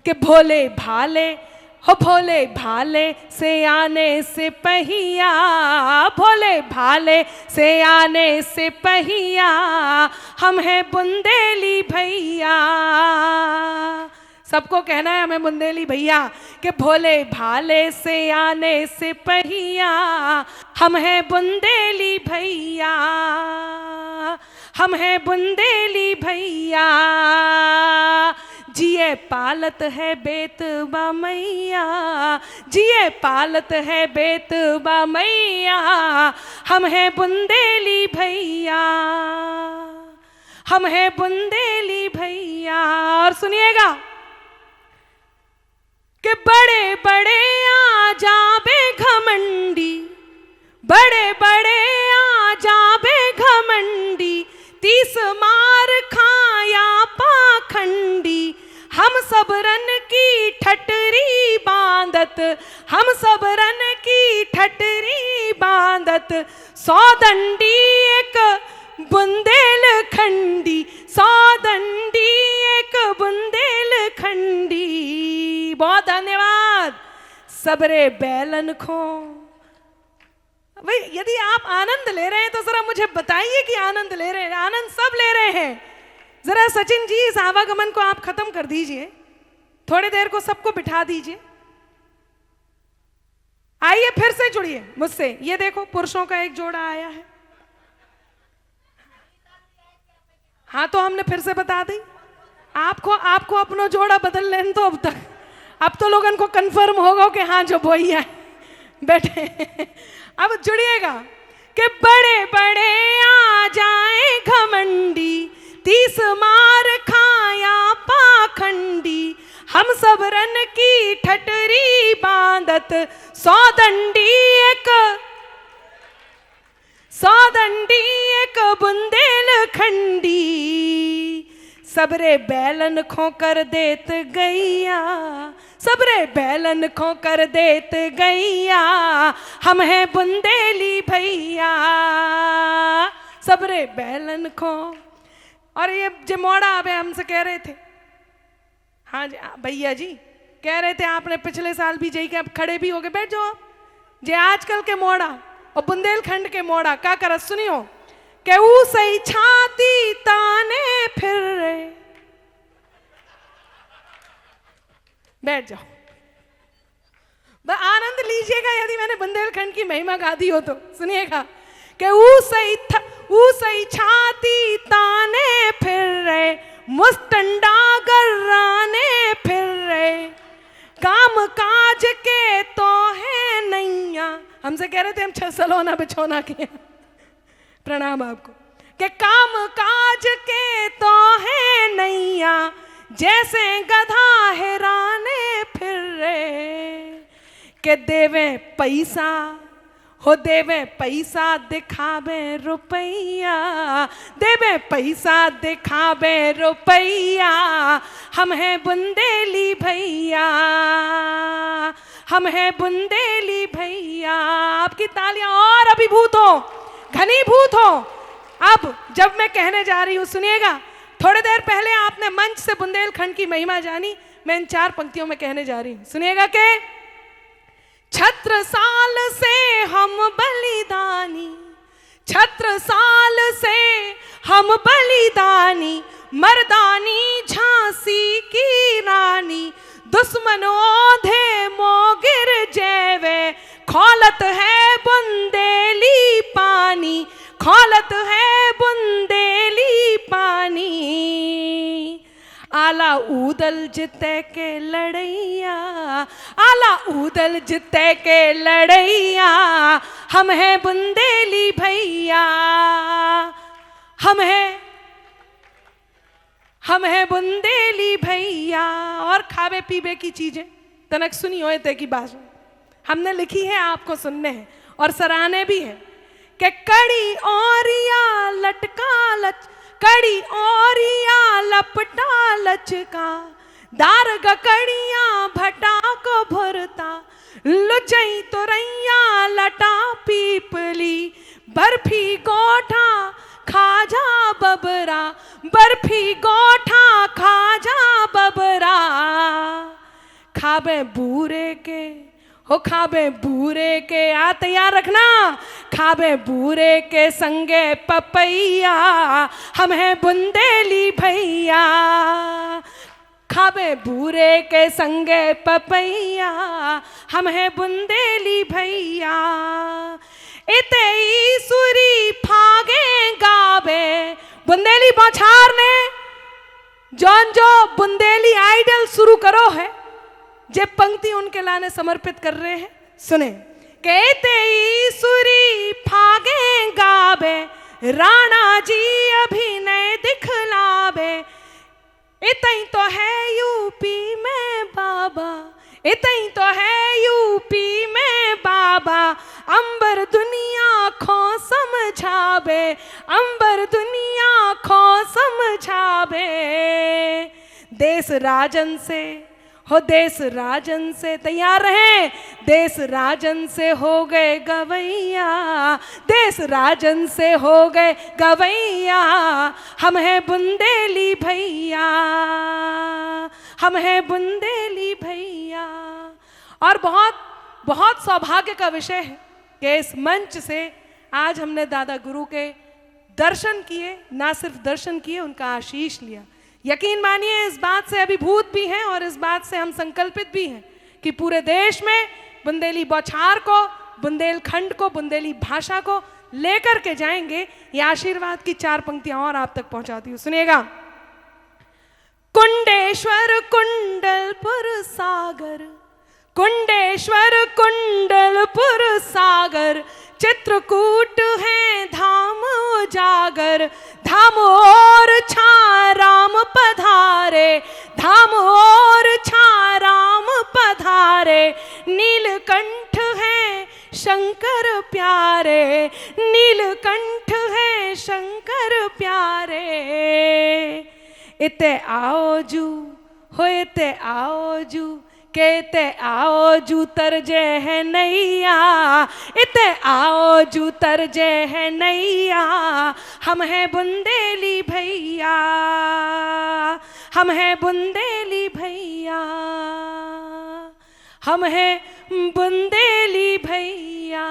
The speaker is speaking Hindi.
कि भोले भाले हो भोले भाले से आने से पहिया, भोले भाले से आने से पहिया, हम हैं बुंदेली भैया। सबको कहना है हमें बुंदेली भैया कि भोले भाले से आने से पहिया, हम हैं बुंदेली भैया, हम हैं बुंदेली भैया। जिए पालत है बेतबा मैया, जिए पालत है बेतबा मैया, हम हैं बुंदेली भैया, हम हैं बुंदेली भैया। और सुनिएगा कि बड़े बड़े आ जाबे घमंडी, बड़े बड़े आ जाबे घमंडी, 30 मार खाया पाखंडी, हम सब रन की ठटरी बांधत, हम सब रन की ठटरी बांधत, 100 दंडी एक बुंदेल खंडी, 100 दंडी एक बुंदेल खंडी। बहुत धन्यवाद। सबरे बैलन खो। भाई यदि आप आनंद ले रहे हैं तो जरा मुझे बताइए कि आनंद ले रहे हैं। आनंद सब ले रहे हैं। जरा सचिन जी इस आवागमन को आप खत्म कर दीजिए, थोड़ी देर को सबको बिठा दीजिए। आइए फिर से जुड़िए मुझसे। ये देखो पुरुषों का एक जोड़ा आया है। हाँ तो हमने फिर से बता दी। आपको अपना जोड़ा बदल लेने तो अब तक, अब तो लोगों को कंफर्म होगा कि हाँ जो वही है बैठे। अब जुड़िएगा कि बड़े बड़े आ जाए घमंडी, 30 मार खाया पाखंडी, हम सब रन की ठटरी बांधत, 100 दंडी एक, 100 दंडी एक बुंदेल खंडी, सबरे बैलन खो कर देत गैया, सबरे बैलन खो कर देत गैया, हम हैं बुंदेली भैया, सबरे बैलन खो। और ये जमोड़ा अबे हमसे कह रहे थे, हाँ जी भैया जी कह रहे थे आपने पिछले साल भी जई के, अब खड़े भी हो गए, बैठ जाओ। जे आजकल के मोड़ा और बुंदेलखंड के मोड़ा का कर सुनियो के ऊ सही छाती ताने फिर रहे, बैठ जाओ। आनंद लीजिएगा यदि मैंने बुंदेलखंड की महिमा गा दी हो तो। सुनिएगा कि ऊ सही छाती ताने फिर रहे, मुस्तंडा गर्राने फिर रहे, काम काज के तो है नैया। हमसे कह रहे थे हम 6 सलोना बिछोना के प्रणाम आपको, कि काम काज के तो है नैया, जैसे गधा हेराने फिर रहे, के देवे पैसा हो देवे पैसा दिखावे रुपैया, देवे पैसा दिखावे रुपैया, हम हैं बुंदेली भैया, हम हैं बुंदेली भैया। आपकी तालियां और अभिभूत हो, घनीभूत हो। अब जब मैं कहने जा रही हूं सुनिएगा, थोड़ी देर पहले आपने मंच से बुंदेलखंड की महिमा जानी, मैं इन 4 पंक्तियों में कहने जा रही हूं। सुनिएगा कि छत्रसाल से हम बलिदानी, छत्रसाल से हम बलिदानी, मर्दानी झांसी की रानी, दुश्मन ओधे मोगिर जैवे, खौलत है बुंदेली पानी, खौलत है बुंदेली पानी, आला ऊदल जिते के लड़ैया, आला ऊदल जिते के लड़ैया, हम हैं बुंदेली भैया, हम हैं बुंदेली भैया। और खावे पीवे की चीजें तनक सुनी होए ते की बात हमने लिखी है, आपको सुनने हैं और सराहने भी है कि कड़ी औरिया लटका लच, कड़ी औरिया लपटा लचका, दार गकड़िया भटा को भरता, लुचई तुरैया लटा पीपली, बर्फी गोठा खाजा बबरा, बर्फी गोठा खाजा बबरा, खाबे बूरे के, हो खाबे बूरे के, आ तैयार रखना, खाबे बूरे के संगे पपैया, हम हैं बुंदेली भैया। खाबे बूरे के संगे पपैया, हम हैं बुंदेली भैया। इतई सुरी फागे गावे, बुंदेली बौछार ने जौन जो बुंदेली आइडल शुरू करो है, जे पंक्ति उनके लाने समर्पित कर रहे हैं। सुने, कहते सुरी फागे गावे, राणा जी अभिनय दिखलावे, इतई तो है यूपी में बाबा, इतई तो है यूपी में बाबा, अंबर दुनिया खो समझावे, अंबर दुनिया खो समझावे। देश राजन से, हो देश राजन से, तैयार रहें, देश राजन से हो गए गवैया, देश राजन से हो गए गवैया, हम हैं बुंदेली भैया, हम हैं बुंदेली भैया। और बहुत बहुत सौभाग्य का विषय है कि इस मंच से आज हमने दादा गुरु के दर्शन किए, ना सिर्फ दर्शन किए, उनका आशीष लिया। यकीन मानिए इस बात से अभिभूत भी हैं और इस बात से हम संकल्पित भी हैं कि पूरे देश में बुंदेली बौछार को, बुंदेलखंड को, बुंदेली भाषा को लेकर के जाएंगे। ये आशीर्वाद की 4 पंक्तियां और आप तक पहुंचाती हूँ, सुनिएगा। कुंडेश्वर कुंडलपुर सागर, कुंडेश्वर कुंडलपुर सागर, चित्रकूट है धाम उजागर, धाम और छा राम पधारे, धाम और छा राम पधारे, नीलकंठ है शंकर प्यारे, नीलकंठ है शंकर प्यारे। इते आओ जू, हो इते आओ जू, कहते आओ जू तरजे है नैया, इते आओ जू तरजे है नैया, हम हैं बुंदेली भैया, हम हैं बुंदेली भैया, हम हैं बुंदेली भैया।